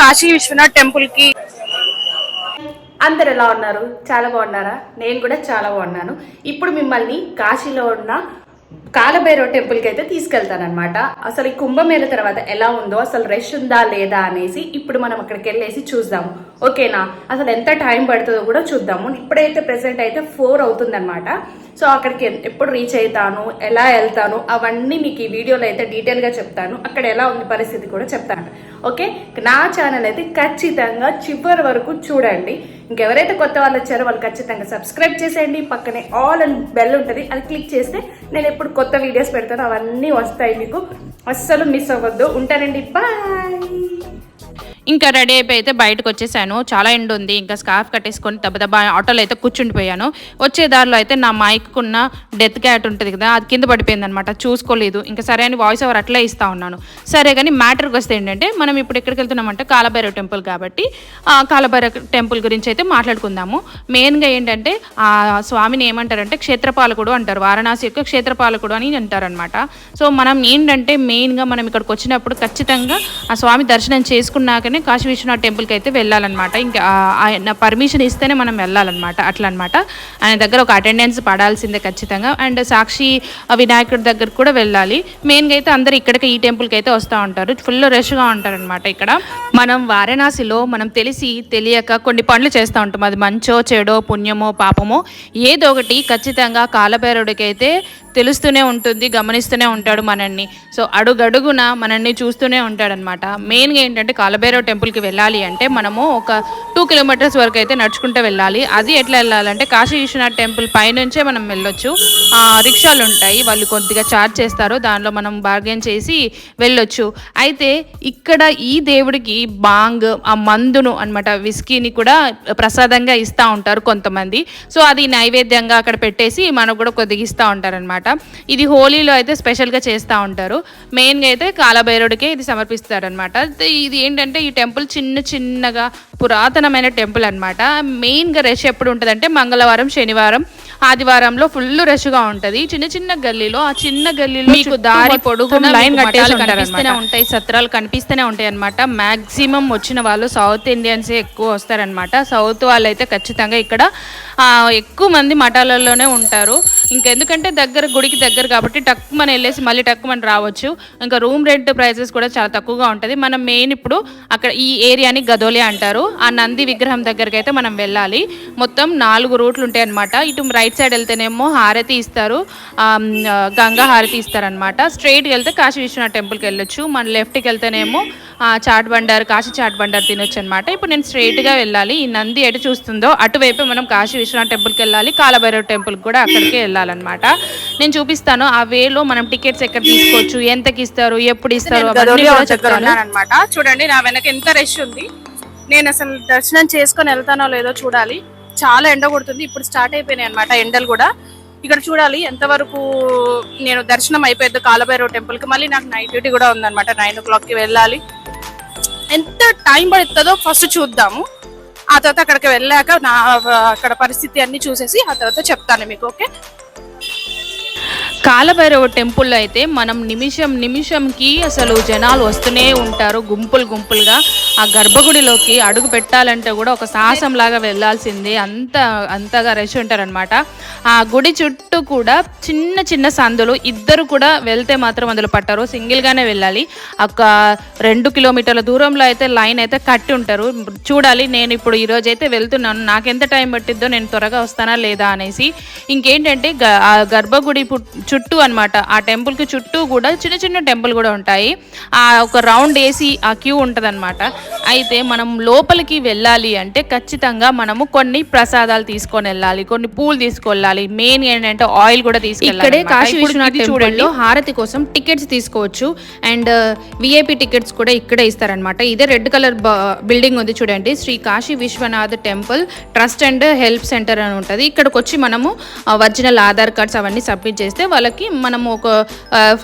Kashi Vishwanath temple కి. అందరు ఎలా ఉన్నారు? చాలా బాగున్నారా? నేను కూడా చాలా బాగున్నాను. ఇప్పుడు మిమ్మల్ని కాశీలో ఉన్న కాలభైరవ టెంపుల్కి అయితే తీసుకెళ్తానమాట. అసలు ఈ కుంభమేళ తర్వాత ఎలా ఉందో, అసలు రష్ ఉందా లేదా అనేసి ఇప్పుడు మనం అక్కడికి వెళ్ళేసి చూద్దాము. ఓకేనా? అసలు ఎంత టైం పడుతుందో కూడా చూద్దాము. ఇప్పుడైతే ప్రెసెంట్ అయితే 4 అవుతుందన్నమాట. సో అక్కడికి ఎప్పుడు రీచ్ అవుతాను, ఎలా వెళ్తాను, అవన్నీ మీకు ఈ వీడియోలో అయితే డీటెయిల్గా చెప్తాను. అక్కడ ఎలా ఉంది పరిస్థితి కూడా చెప్తాను. ఓకే, నా ఛానల్ అయితే ఖచ్చితంగా చివరి వరకు చూడండి. ఇంకెవరైతే కొత్త వాళ్ళు వచ్చారో వాళ్ళు ఖచ్చితంగా సబ్స్క్రైబ్ చేసేయండి. పక్కనే ఆల్ అండ్ బెల్ ఉంటుంది, అది క్లిక్ చేస్తే నేను ఎప్పుడు కొత్త వీడియోస్ పెడతానో అవన్నీ వస్తాయి మీకు. అస్సలు మిస్ అవ్వద్దు. ఉంటానండి, బాయ్. ఇంకా రెడీ అయిపోయి అయితే బయటకు వచ్చేసాను. చాలా ఎండ ఉంది. ఇంకా స్కార్ఫ్ కట్టేసుకొని దెబ్బ ఆటోలో అయితే కూర్చుండిపోయాను. వచ్చే దారిలో అయితే నా మైక్కున్న డెత్ క్యాట్ ఉంటుంది కదా, అది కింద పడిపోయింది అనమాట. చూసుకోలేదు. ఇంకా సరే అని వాయిస్ ఓవర్ అట్లా ఇస్తా ఉన్నాను. సరే కానీ మ్యాటర్కి వస్తే ఏంటంటే, మనం ఇప్పుడు ఎక్కడికి వెళ్తున్నామంటే కాలభైరవ టెంపుల్ కాబట్టి కాలభైరవ టెంపుల్ గురించి అయితే మాట్లాడుకుందాము. మెయిన్గా ఏంటంటే ఆ స్వామిని ఏమంటారంటే క్షేత్రపాలకుడు అంటారు. వారణాసి యొక్క క్షేత్రపాలకుడు అని అంటారనమాట. సో మనం ఏంటంటే మెయిన్గా మనం ఇక్కడికి వచ్చినప్పుడు ఖచ్చితంగా ఆ స్వామి దర్శనం చేసుకున్నాకనే కాశీ విశ్వనాథ్ టెంపుల్కి అయితే వెళ్ళాలన్నమాట. ఇంకా ఆయన పర్మిషన్ ఇస్తేనే మనం వెళ్ళాలన్నమాట. అట్లా అనమాట. ఆయన దగ్గర ఒక అటెండెన్స్ పడాల్సిందే ఖచ్చితంగా. అండ్ సాక్షి వినాయకుడి దగ్గర కూడా వెళ్ళాలి. మెయిన్గా అయితే అందరూ ఇక్కడికి ఈ టెంపుల్కి అయితే వస్తూ ఉంటారు. ఫుల్ రష్గా ఉంటారనమాట. ఇక్కడ మనం వారణాసిలో మనం తెలిసి తెలియక కొన్ని పనులు చేస్తూ ఉంటాం. అది మంచో చెడో పుణ్యమో పాపమో ఏదో ఒకటి ఖచ్చితంగా కాలభైరవుడికి అయితే తెలుస్తూనే ఉంటుంది, గమనిస్తూనే ఉంటాడు మనల్ని. సో అడుగడుగున మనల్ని చూస్తూనే ఉంటాడనమాట. మెయిన్గా ఏంటంటే కాలభైరవ టెంపుల్కి వెళ్ళాలి అంటే మనము ఒక 2 కిలోమీటర్స్ వరకు అయితే నడుచుకుంటూ వెళ్ళాలి. అది ఎట్లా వెళ్ళాలంటే కాశీ విశ్వనాథ్ టెంపుల్ పైనుంచే మనం వెళ్ళొచ్చు. రిక్షాలు ఉంటాయి, వాళ్ళు కొద్దిగా ఛార్జ్ చేస్తారు, దానిలో మనం బార్గెన్ చేసి వెళ్ళొచ్చు. అయితే ఇక్కడ ఈ దేవుడికి బాంగ్, ఆ మందును అనమాట, విస్కీని కూడా ప్రసాదంగా ఇస్తూ ఉంటారు కొంతమంది. సో అది నైవేద్యంగా అక్కడ పెట్టేసి మనకు కూడా కొద్దిగా ఇస్తూ ఉంటారనమాట. ఇది హోలీలో అయితే స్పెషల్గా చేస్తూ ఉంటారు. మెయిన్గా అయితే కాలభైరవుడికే ఇది సమర్పిస్తారనమాట. ఇది ఏంటంటే ఈ టెంపుల్ చిన్నగా పురాతనమైన టెంపుల్ అనమాట. మెయిన్గా రష్ ఎప్పుడు ఉంటుందంటే మంగళవారం, శనివారం, ఆదివారంలో ఫుల్ రష్గా ఉంటుంది. చిన్న గల్లీలో, ఆ చిన్న గల్లీలో మీకు దారి పొడుగున లైన్ కనిపిస్తూనే ఉంటాయి, సత్రాలు కనిపిస్తూనే ఉంటాయి అనమాట. మ్యాక్సిమం వచ్చిన వాళ్ళు సౌత్ ఇండియన్సే ఎక్కువ వస్తారనమాట. సౌత్ వాళ్ళు అయితే ఖచ్చితంగా ఇక్కడ ఎక్కువ మంది మఠాలలోనే ఉంటారు. ఇంకెందుకంటే గుడికి దగ్గర కాబట్టి టక్కుమని వెళ్ళేసి మళ్ళీ టక్కుమని రావచ్చు. ఇంకా రూమ్ రెంట్ ప్రైసెస్ కూడా చాలా తక్కువగా ఉంటుంది. మనం మెయిన్ ఇప్పుడు అక్కడ ఈ ఏరియాని గదోలి అంటారు. ఆ నంది విగ్రహం దగ్గరికి అయితే మనం వెళ్ళాలి. మొత్తం 4 రూట్లు ఉంటాయి అనమాట. ఇటు రైట్ సైడ్ వెళ్తేనేమో హారతి ఇస్తారు, గంగా హారతి ఇస్తారనమాట. స్ట్రైట్కి వెళ్తే కాశీ విశ్వనాథ్ టెంపుల్కి వెళ్ళొచ్చు. మన లెఫ్ట్కి వెళ్తేనేమో చాట్ బండార్, కాశీ చాట్ బండార్ తినొచ్చు అనమాట. ఇప్పుడు నేను స్ట్రైట్గా వెళ్ళాలి. ఈ నంది ఎటు చూస్తుందో అటువైపు మనం కాశీ విశ్వనాథ్ టెంపుల్కి వెళ్ళాలి. కాలభైరవ టెంపుల్కి కూడా అక్కడికే వెళ్ళాలన్నమాట. నేను చూపిస్తాను ఆ వేలో మనం టికెట్స్ ఎక్కడ తీసుకోవచ్చు, ఎంతకి ఇస్తారు, ఎప్పుడు ఇస్తారు అవన్నీ కూడా చెప్తాను అనమాట. చూడండి నా వెనక ఎంత రష్ ఉంది. నేను అసలు దర్శనం చేసుకొని వెళ్తానో లేదో చూడాలి. చాలా ఎండ కొడుతుంది. ఇప్పుడు స్టార్ట్ అయిపోయినాయి అనమాట ఎండలు కూడా. ఇక్కడ చూడాలి ఎంతవరకు నేను దర్శనం అయిపోయింది కాలభైరవ టెంపుల్కి. మళ్ళీ నాకు నైట్ డ్యూటీ కూడా ఉందన్నమాట. 9 o'clockకి వెళ్ళాలి. ఎంత టైం పడుతుందో ఫస్ట్ చూద్దాము. ఆ తర్వాత అక్కడికి వెళ్ళాక అక్కడ పరిస్థితి అన్ని చూసేసి ఆ తర్వాత చెప్తాను మీకు. ఓకే, కాలభైరవ టెంపుల్లో అయితే మనం నిమిషంకి అసలు జనాలు వస్తూనే ఉంటారు, గుంపులుగా. ఆ గర్భగుడిలోకి అడుగు పెట్టాలంటే కూడా ఒక సాహసం లాగా వెళ్ళాల్సిందే, అంతగా రష్ ఉంటారనమాట. ఆ గుడి చుట్టూ కూడా చిన్న సందులు, ఇద్దరు కూడా వెళ్తే మాత్రం అందులో పట్టారు, సింగిల్గానే వెళ్ళాలి. ఒక 2 కిలోమీటర్ల దూరంలో అయితే లైన్ అయితే కట్టి ఉంటారు. చూడాలి, నేను ఇప్పుడు ఈరోజు అయితే వెళ్తున్నాను, నాకెంత టైం పట్టిద్దో, నేను త్వరగా వస్తానా లేదా అనేసి. ఇంకేంటంటే ఆ గర్భగుడి చుట్టూ అనమాట, ఆ టెంపుల్కి చుట్టూ కూడా చిన్న టెంపుల్ కూడా ఉంటాయి. ఒక రౌండ్ వేసి ఆ క్యూ ఉంటుంది అనమాట. అయితే మనం లోపలికి వెళ్ళాలి అంటే ఖచ్చితంగా మనము కొన్ని ప్రసాదాలు తీసుకొని వెళ్ళాలి, కొన్ని పూలు తీసుకెళ్ళాలి. మెయిన్ ఏంటంటే ఆయిల్ కూడా తీసుకెళ్ళాలి. ఇక్కడే కాశీ విశ్వనాథ్ టెంపుల్లో హారతి కోసం టికెట్స్ తీసుకోవచ్చు. అండ్ విఐపి టికెట్స్ కూడా ఇక్కడే ఇస్తారనమాట. ఇదే రెడ్ కలర్ బిల్డింగ్ ఉంది చూడండి, Shri Kashi Vishwanath temple trust and help centre అని ఉంటుంది. ఇక్కడికి వచ్చి మనము ఒరిజినల్ ఆధార్ కార్డ్స్ అవన్నీ సబ్మిట్ చేస్తే వాళ్ళకి మనము ఒక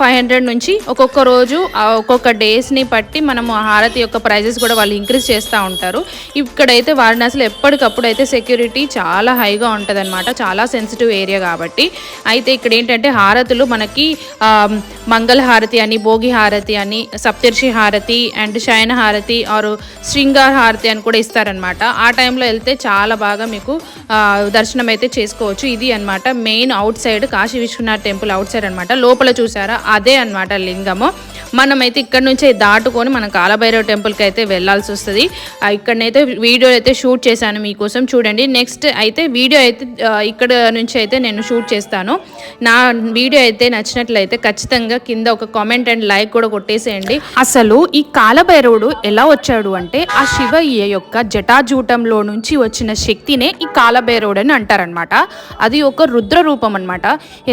500 నుంచి ఒక్కొక్క రోజు ఒక్కొక్క డేస్ని బట్టి మనము హారతి యొక్క ప్రైజెస్ కూడా వాళ్ళు వాళ్ళు ఇంక్రీజ్ చేస్తూ ఉంటారు. ఇక్కడైతే వారణాసిలో ఎప్పటికప్పుడు అయితే సెక్యూరిటీ చాలా హైగా ఉంటుందన్నమాట, చాలా సెన్సిటివ్ ఏరియా కాబట్టి. అయితే ఇక్కడ ఏంటంటే హారతులు మనకి మంగళహారతి అని, భోగి హారతి అని, సప్తర్షి హారతి అండ్ శయన హారతి ఆర్ శృంగార హారతి అని కూడా ఇస్తారనమాట. ఆ టైంలో వెళ్తే చాలా బాగా మీకు దర్శనం అయితే చేసుకోవచ్చు. ఇది అన్నమాట main outside Kashi Vishwanath temple outside అనమాట. లోపల చూసారా అదే అన్నమాట లింగము. మనమైతే ఇక్కడ నుంచే దాటుకొని మనం కాలభైరవ టెంపుల్కి అయితే వెళ్ళాల్సి వస్తుంది. ఇక్కడనైతే వీడియో అయితే షూట్ చేశాను మీకోసం, చూడండి. నెక్స్ట్ అయితే వీడియో అయితే ఇక్కడ నుంచి అయితే నేను షూట్ చేస్తాను. నా వీడియో అయితే నచ్చినట్లయితే ఖచ్చితంగా కింద ఒక కామెంట్ అండ్ లైక్ కూడా కొట్టేసేయండి. అసలు ఈ కాలభైరవుడు ఎలా వచ్చాడు అంటే ఆ శివయ్య యొక్క జటాజూటంలో నుంచి వచ్చిన శక్తినే ఈ కాలభైరవుడు అని అంటారనమాట. అది ఒక రుద్ర రూపం అనమాట.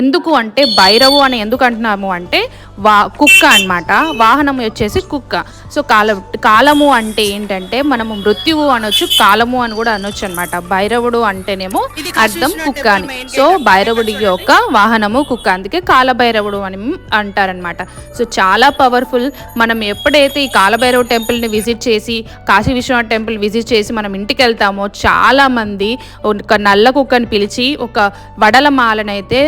ఎందుకు అంటే భైరవు అని ఎందుకు అంటున్నాము అంటే కుక్క అన్నమాట, వాహనం వచ్చేసి కుక్క. సో కాలము అంటే ఏంటంటే మనము మృత్యువు అనొచ్చు, కాలము అని కూడా అనొచ్చు అనమాట. భైరవుడు అంటేనేమో అర్థం కుక్క అని. సో భైరవుడి యొక్క వాహనము కుక్క, అందుకే కాలభైరవుడు అని అంటారనమాట. సో చాలా పవర్ఫుల్. మనం ఎప్పుడైతే ఈ కాలభైరవ టెంపుల్ని విజిట్ చేసి, కాశీ విశ్వనాథ్ టెంపుల్ విజిట్ చేసి మనం ఇంటికి వెళ్తామో చాలా మంది ఒక నల్ల కుక్కని పిలిచి ఒక వడల మాలనైతే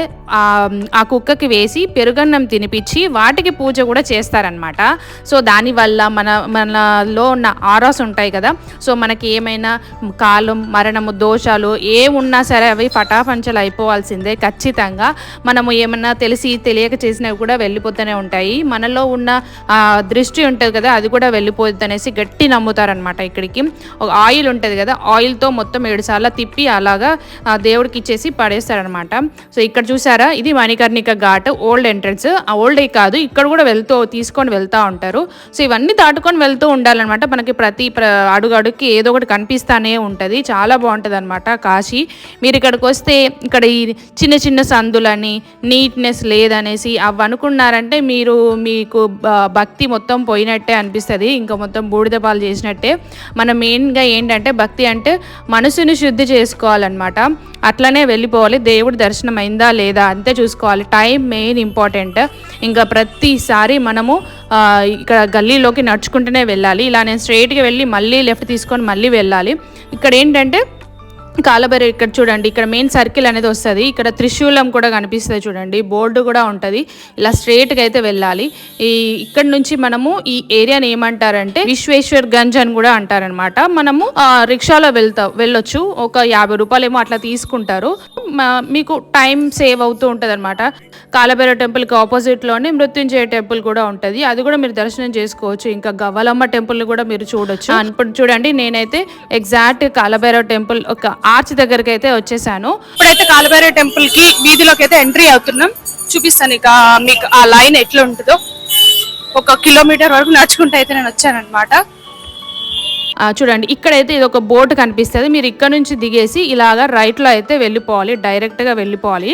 ఆ కుక్కకి వేసి పెరుగన్నం తినిపించి వాటికి పూజ కూడా చేస్తారనమాట. సో దానివల్ల మనలో ఉన్న ఆరాస్ ఉంటాయి కదా, సో మనకి ఏమైనా కాలం మరణము దోషాలు ఏమున్నా సరే అవి ఫటాఫంచలు అయిపోవాల్సిందే ఖచ్చితంగా. మనము ఏమన్నా తెలియక చేసినవి కూడా వెళ్ళిపోతూనే ఉంటాయి. మనలో ఉన్న దృష్టి ఉంటుంది కదా అది కూడా వెళ్ళిపోద్ది అనేసి గట్టి నమ్ముతారనమాట. ఇక్కడికి ఒక ఆయిల్ ఉంటుంది కదా, ఆయిల్తో మొత్తం 7 సార్లు తిప్పి అలాగా దేవుడికి ఇచ్చేసి పడేస్తారనమాట. సో ఇక్కడ చూసారా ఇది Manikarnika ghat old entrance. Old కాదు, ఇక్కడ కూడా తీసుకొని వెళ్తూ ఉంటారు. సో ఇవన్నీ దాటుకొని వెళ్తూ ఉండాలన్నమాట. మనకి ప్రతి అడుగుకి ఏదో ఒకటి కనిపిస్తానే ఉంటుంది. చాలా బాగుంటుంది అనమాట కాశీ. మీరు ఇక్కడికి వస్తే ఇక్కడ ఈ చిన్న చిన్న సందులని నీట్నెస్ లేదనేసి అవి అనుకున్నారంటే మీకు భక్తి మొత్తం పోయినట్టే అనిపిస్తుంది, ఇంకా మొత్తం బూడిద పాలు చేసినట్టే. మనం మెయిన్గా ఏంటంటే భక్తి అంటే మనసుని శుద్ధి చేసుకోవాలన్నమాట. అట్లనే వెళ్ళిపోవాలి. దేవుడి దర్శనం అయిందా లేదా అంతే చూసుకోవాలి. Time main important. ఇంకా ప్రతిసారి మనము ఇక్కడ గల్లీలోకి నడుచుకుంటూనే వెళ్ళాలి. ఇలా నేను స్ట్రైట్గా వెళ్ళి మళ్ళీ లెఫ్ట్ తీసుకొని మళ్ళీ వెళ్ళాలి. ఇక్కడ ఏంటంటే కాలభైరవ ఇక్కడ చూడండి, ఇక్కడ మెయిన్ సర్కిల్ అనేది వస్తుంది. ఇక్కడ త్రిశూలం కూడా కనిపిస్తుంది చూడండి, బోర్డు కూడా ఉంటుంది. ఇలా స్ట్రైట్గా అయితే వెళ్ళాలి. ఇక్కడ నుంచి మనము ఈ ఏరియాని ఏమంటారంటే విశ్వేశ్వర్ గంజ్ అని కూడా అంటారనమాట. మనము రిక్షాలో వెళ్ళొచ్చు. ఒక 50 రూపాయలు ఏమో అట్లా తీసుకుంటారు. మీకు టైం సేవ్ అవుతూ ఉంటుంది అనమాట. కాలభైరవ టెంపుల్కి ఆపోజిట్లోనే మృత్యుంజయ టెంపుల్ కూడా ఉంటుంది, అది కూడా మీరు దర్శనం చేసుకోవచ్చు. ఇంకా గవ్వలమ్మ టెంపుల్ని కూడా మీరు చూడొచ్చు. ఇప్పుడు చూడండి నేనైతే ఎగ్జాక్ట్ కాలభైరవ టెంపుల్ ఒక ఆర్చ్ దగ్గరికి అయితే వచ్చేసాను. ఇప్పుడైతే కాలభైరవ టెంపుల్ కి వీధిలోకి అయితే ఎంట్రీ అవుతున్నాం. చూపిస్తాను ఇక మీకు ఆ లైన్ ఎట్లా ఉంటుందో. 1 కిలోమీటర్ వరకు నడుచుకుంటూ అయితే నేను వచ్చాను అనమాట. చూడండి ఇక్కడైతే ఇది ఒక బోర్డు కనిపిస్తుంది. మీరు ఇక్కడ నుంచి దిగేసి ఇలాగా రైట్లో అయితే వెళ్ళిపోవాలి, డైరెక్ట్గా వెళ్ళిపోవాలి.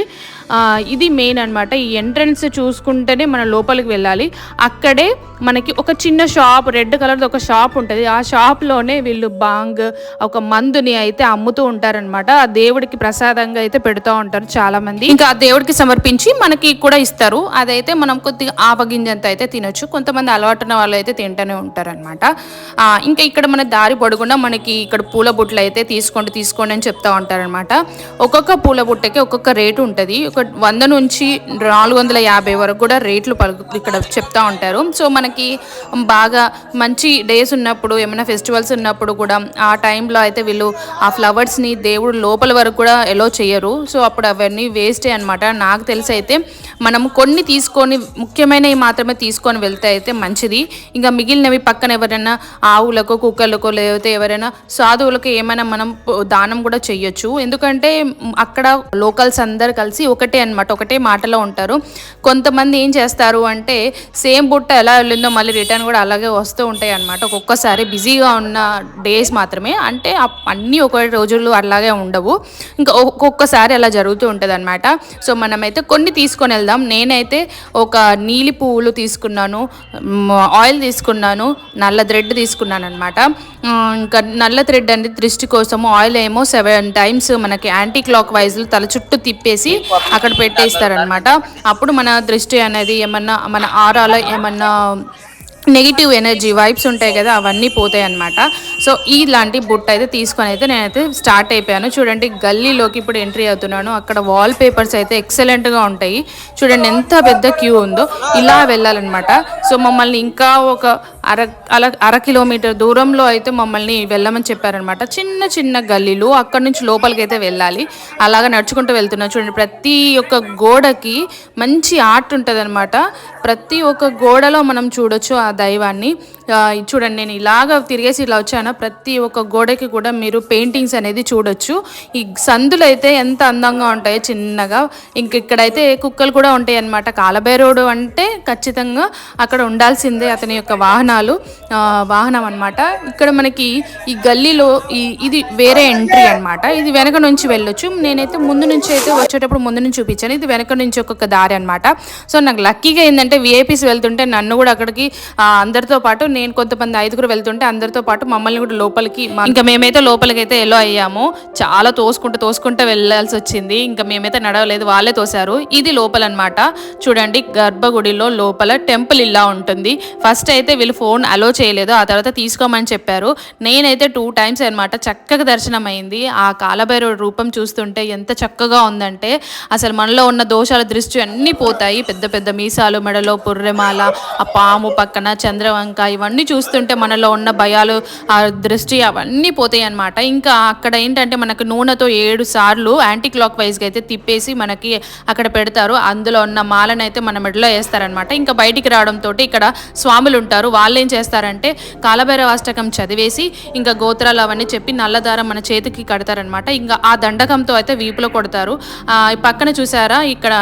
ఇది మెయిన్ అనమాట. ఈ ఎంట్రన్స్ చూసుకుంటేనే మనం లోపలికి వెళ్ళాలి. అక్కడే మనకి ఒక చిన్న షాప్, రెడ్ కలర్ ఒక షాప్ ఉంటుంది. ఆ షాప్లోనే వీళ్ళు బాంగ్ ఒక మందుని అయితే అమ్ముతూ ఉంటారనమాట. ఆ దేవుడికి ప్రసాదంగా అయితే పెడుతూ ఉంటారు చాలా మంది. ఇంకా ఆ దేవుడికి సమర్పించి మనకి కూడా ఇస్తారు. అదైతే మనం కొద్దిగా ఆవగింజంత అయితే తినొచ్చు. కొంతమంది అలవాటున్న వాళ్ళు అయితే తింటూనే ఉంటారనమాట. ఇంకా ఇక్కడ మన దారి పొడుగునా మనకి ఇక్కడ పూల బుట్టలు అయితే తీసుకోండి అని చెప్తా ఉంటారనమాట. ఒక్కొక్క పూల బుట్టకి ఒక్కొక్క రేటు ఉంటుంది. 100 నుంచి 450 వరకు కూడా రేట్లు ఇక్కడ చెప్తా ఉంటారు. సో మనకి బాగా మంచి డేస్ ఉన్నప్పుడు, ఏమైనా ఫెస్టివల్స్ ఉన్నప్పుడు కూడా ఆ టైంలో అయితే వీళ్ళు ఆ ఫ్లవర్స్ని దేవుడు లోపల వరకు కూడా ఎలో చేయరు. సో అప్పుడు అవన్నీ వేస్టే అనమాట. నాకు తెలిసి అయితే మనం కొన్ని తీసుకొని ముఖ్యమైనవి మాత్రమే తీసుకొని వెళ్తే అయితే మంచిది. ఇంకా మిగిలినవి పక్కన ఎవరైనా ఆవులకు, కుక్కలకు, లేకపోతే ఎవరైనా సాధువులకు ఏమైనా మనం దానం కూడా చెయ్యొచ్చు. ఎందుకంటే అక్కడ లోకల్స్ అందరు కలిసి ఒకటే అనమాట, ఒకటే మాటలో ఉంటారు. కొంతమంది ఏం చేస్తారు అంటే సేమ్ బుట్ట ఎలా వెళ్ళిందో మళ్ళీ రిటర్న్ కూడా అలాగే వస్తూ ఉంటాయి అనమాట. ఒక్కొక్కసారి బిజీగా ఉన్న డేస్ మాత్రమే, అంటే అన్నీ ఒక రోజులు అలాగే ఉండవు. ఇంకా ఒక్కొక్కసారి అలా జరుగుతూ ఉంటుంది అనమాట. సో మనమైతే కొన్ని తీసుకొని వెళ్దాం. నేనైతే ఒక నీలి పువ్వులు తీసుకున్నాను, ఆయిల్ తీసుకున్నాను, నల్ల థ్రెడ్ తీసుకున్నాను అనమాట. ఇంకా నల్ల థ్రెడ్ అనేది దృష్టి కోసము, ఆయిల్ ఏమో 7 టైమ్స్ మనకి యాంటీ క్లాక్ వైజ్ తల చుట్టూ తిప్పేసి అక్కడ పెట్టేస్తారనమాట. అప్పుడు మన దృష్టి అనేది ఏమన్నా మన ఆరాలో ఏమన్నా నెగిటివ్ ఎనర్జీ వైబ్స్ ఉంటాయి కదా, అవన్నీ పోతాయి అనమాట. సో ఇలాంటి బుట్ట అయితే తీసుకొని అయితే నేనైతే స్టార్ట్ అయిపోయాను. చూడండి గల్లీలోకి ఇప్పుడు ఎంట్రీ అవుతున్నాను. అక్కడ వాల్ పేపర్స్ అయితే ఎక్సలెంట్గా ఉంటాయి. చూడండి ఎంత పెద్ద క్యూ ఉందో. ఇలా వెళ్ళాలన్నమాట. సో మమ్మల్ని ఇంకా ఒక అర కిలోమీటర్ దూరంలో అయితే మమ్మల్ని వెళ్ళమని చెప్పారనమాట. చిన్న చిన్న గల్లీలు, అక్కడ నుంచి లోపలికి అయితే వెళ్ళాలి. అలాగా నడుచుకుంటూ వెళ్తున్నాను. చూడండి ప్రతి ఒక్క గోడకి మంచి ఆర్ట్ ఉంటుంది అనమాట. ప్రతి ఒక్క గోడలో మనం చూడొచ్చు ఆ దైవాన్ని. చూడండి నేను ఇలాగ తిరిగేసి ఇలా వచ్చాను. ప్రతి ఒక్క గోడకి కూడా మీరు పెయింటింగ్స్ అనేది చూడొచ్చు. ఈ సందులు అయితే ఎంత అందంగా ఉంటాయో చిన్నగా. ఇక్కడైతే కుక్కలు కూడా ఉంటాయి అనమాట. కాలభైరవుడు అంటే ఖచ్చితంగా అక్కడ ఉండాల్సిందే, అతని యొక్క వాహనం అనమాట. ఇక్కడ మనకి ఈ గల్లీలో ఇది వేరే ఎంట్రీ అనమాట. ఇది వెనక నుంచి వెళ్ళొచ్చు. నేనైతే ముందు నుంచి అయితే వచ్చేటప్పుడు ముందు నుంచి చూపించాను. ఇది వెనక నుంచి ఒక్కొక్క దారి అనమాట. సో నాకు లక్కీగా ఏంటంటే విఐపీస్ వెళ్తుంటే నన్ను కూడా అక్కడికి అందరితో పాటు, నేను కొంతమంది 5గురు వెళ్తుంటే అందరితో పాటు మమ్మల్ని కూడా లోపలికి, ఇంకా మేమైతే లోపలికి అయితే ఎలో అయ్యాము. చాలా తోసుకుంటూ వెళ్ళాల్సి వచ్చింది. ఇంకా మేమైతే నడవలేదు, వాళ్ళే తోసారు. ఇది లోపల అనమాట. చూడండి గర్భగుడిలో లోపల టెంపుల్ ఇలా ఉంటుంది. ఫస్ట్ అయితే వీళ్ళు ఫోన్ అలో చేయలేదు, ఆ తర్వాత తీసుకోమని చెప్పారు. నేనైతే 2 times అనమాట చక్కగా దర్శనం అయింది. ఆ కాలభైరవుడి రూపం చూస్తుంటే ఎంత చక్కగా ఉందంటే అసలు మనలో ఉన్న దోషాల దృష్టి అన్నీ పోతాయి. పెద్ద పెద్ద మీసాలు, మెడలో పుర్రెమాల, ఆ పాము పక్కన చంద్రవంక, ఇవన్నీ చూస్తుంటే మనలో ఉన్న భయాలు, ఆ దృష్టి అవన్నీ పోతాయి అనమాట. ఇంకా అక్కడ ఏంటంటే మనకు నూనెతో 7 సార్లు యాంటీ క్లాక్ వైజ్గా అయితే తిప్పేసి మనకి అక్కడ పెడతారు. అందులో ఉన్న మాలను అయితే మన మెడలో వేస్తారనమాట. ఇంకా బయటికి రావడంతో ఇక్కడ స్వాములు ఉంటారు. వాళ్ళు ఏం చేస్తారంటే కాలభైరవాష్టకం చదివేసి ఇంకా గోత్రాలు అవన్నీ చెప్పి నల్లదారం మన చేతికి కడతారనమాట. ఇంకా ఆ దండకంతో అయితే వీపులో కొడతారు. పక్కన చూసారా ఇక్కడ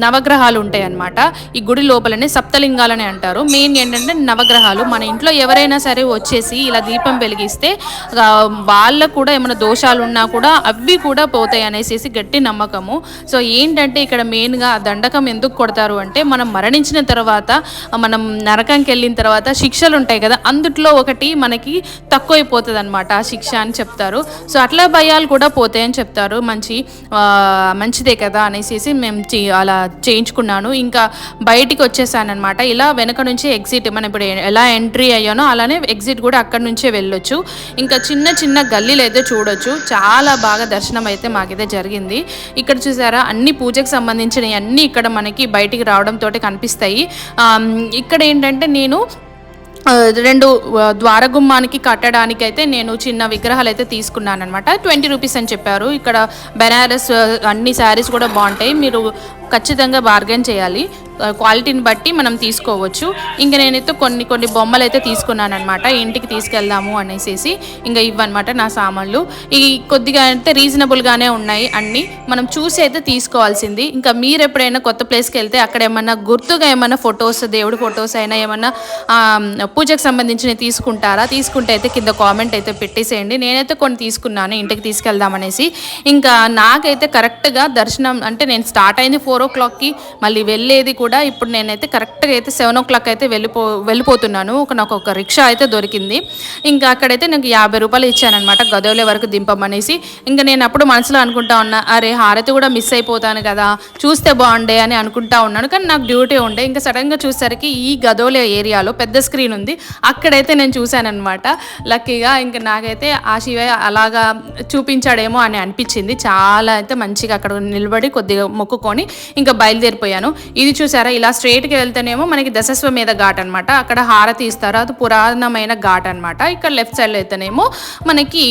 నవగ్రహాలు ఉంటాయి అన్నమాట. ఈ గుడి లోపలనే సప్తలింగాలని అంటారు. మెయిన్ ఏంటంటే నవగ్రహాలు. మన ఇంట్లో ఎవరైనా సరే వచ్చేసి ఇలా దీపం వెలిగిస్తే వాళ్ళకు కూడా ఏమైనా దోషాలు ఉన్నా కూడా అవి కూడా పోతాయి అనేసి గట్టి నమ్మకము. సో ఏంటంటే ఇక్కడ మెయిన్గా దండకం ఎందుకు కొడతారు అంటే మనం మరణించిన తర్వాత, మనం నరకంకి వెళ్ళిన తర్వాత శిక్షలు ఉంటాయి కదా, అందుట్లో ఒకటి మనకి తక్కువైపోతుంది అనమాట ఆ శిక్ష అని చెప్తారు. సో అట్లా భయాలు కూడా పోతాయని చెప్తారు. మంచిదే కదా అనేసి మేము అలా చేయించుకున్నాను. ఇంకా బయటికి వచ్చేసాను అనమాట. ఇలా వెనక నుంచి ఎగ్జిట్, మనం ఇప్పుడు ఎలా ఎంట్రీ అయ్యానో అలానే ఎగ్జిట్ కూడా అక్కడ నుంచే వెళ్ళొచ్చు. ఇంకా చిన్న చిన్న గల్లీలు అయితే చూడొచ్చు. చాలా బాగా దర్శనం అయితే మాకైతే జరిగింది. ఇక్కడ చూసారా అన్ని పూజకు సంబంధించినవి అన్నీ ఇక్కడ మనకి బయటికి రావడంతో కనిపిస్తాయి. ఇక్కడ ఏంటంటే నేను 2 ద్వారగుమ్మానికి కట్టడానికి అయితే నేను చిన్న విగ్రహాలు అయితే తీసుకున్నాను అనమాట. 20 రూపీస్ అని చెప్పారు. ఇక్కడ బెనారస్ అన్ని శారీస్ కూడా బాగుంటాయి. మీరు ఖచ్చితంగా బార్గెన్ చేయాలి. క్వాలిటీని బట్టి మనం తీసుకోవచ్చు. ఇంకా నేనైతే కొన్ని బొమ్మలు అయితే తీసుకున్నాను అనమాట. ఇంటికి తీసుకెళ్దాము అనేసి. ఇంకా ఇవన్నమాట నా సామాన్లు. ఈ కొద్దిగా అయితే రీజనబుల్గానే ఉన్నాయి అన్నీ. మనం చూసి అయితే తీసుకోవాల్సింది. ఇంకా మీరు ఎప్పుడైనా కొత్త ప్లేస్కి వెళ్తే అక్కడ ఏమన్నా గుర్తుగా ఏమన్నా ఫొటోస్, దేవుడి ఫొటోస్ అయినా ఏమన్నా పూజకు సంబంధించినవి తీసుకుంటారా? తీసుకుంటే అయితే కింద కామెంట్ అయితే పెట్టేసేయండి. నేనైతే కొన్ని తీసుకున్నాను ఇంటికి తీసుకెళ్దామనేసి. ఇంకా నాకైతే కరెక్ట్గా దర్శనం అంటే నేను స్టార్ట్ అయింది 4 o'clockకి, మళ్ళీ వెళ్ళేది కూడా ఇప్పుడు నేనైతే కరెక్ట్గా అయితే 7 o'clock అయితే వెళ్ళిపోతున్నాను. నాకు ఒక రిక్షా అయితే దొరికింది. ఇంకా అక్కడైతే నాకు 50 రూపాయలు ఇచ్చానమాట గదోలే వరకు దింపమనేసి. ఇంకా నేను అప్పుడు మనసులో అనుకుంటా ఉన్నా, అరే హారతి కూడా మిస్ అయిపోతాను కదా, చూస్తే బాగుండే అని అనుకుంటా ఉన్నాను. కానీ నాకు డ్యూటీ ఉండే. ఇంకా సడన్గా చూసేసరికి ఈ గదోలే ఏరియాలో పెద్ద స్క్రీన్ ఉంది, అక్కడైతే నేను చూశానమాట. లక్కీగా ఇంకా నాకైతే ఆ శివయ్య అలాగా చూపించాడేమో అని అనిపించింది. చాలా అయితే మంచిగా అక్కడ నిలబడి కొద్దిగా మొక్కుకొని ఇంకా బయలుదేరిపోయాను. ఇది చూసారా ఇలా స్ట్రైట్కి వెళ్తేనేమో మనకి దశస్వమేధ ఘాట్ అనమాట. అక్కడ హారతి ఇస్తారు, అది పురాతనమైన ఘాట్ అనమాట. ఇక్కడ లెఫ్ట్ సైడ్లో అయితేనేమో మనకి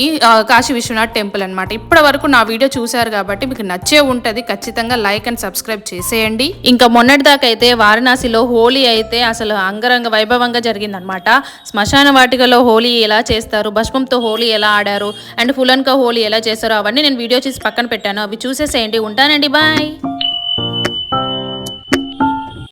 కాశీ విశ్వనాథ్ టెంపుల్ అనమాట. ఇప్పటి వరకు నా వీడియో చూసారు కాబట్టి మీకు నచ్చే ఉంటుంది. ఖచ్చితంగా లైక్ అండ్ సబ్స్క్రైబ్ చేసేయండి. ఇంకా మొన్నటిదాకా అయితే వారణాసిలో హోలీ అయితే అసలు అంగరంగ వైభవంగా జరిగిందనమాట. శ్మశాన వాటికలో హోలీ ఎలా చేస్తారు, భస్మంతో హోలీ ఎలా ఆడారు అండ్ ఫులన్కా హోలీ ఎలా చేస్తారో అవన్నీ నేను వీడియో చేసి పక్కన పెట్టాను. అవి చూసేసేయండి. ఉంటానండి, బాయ్.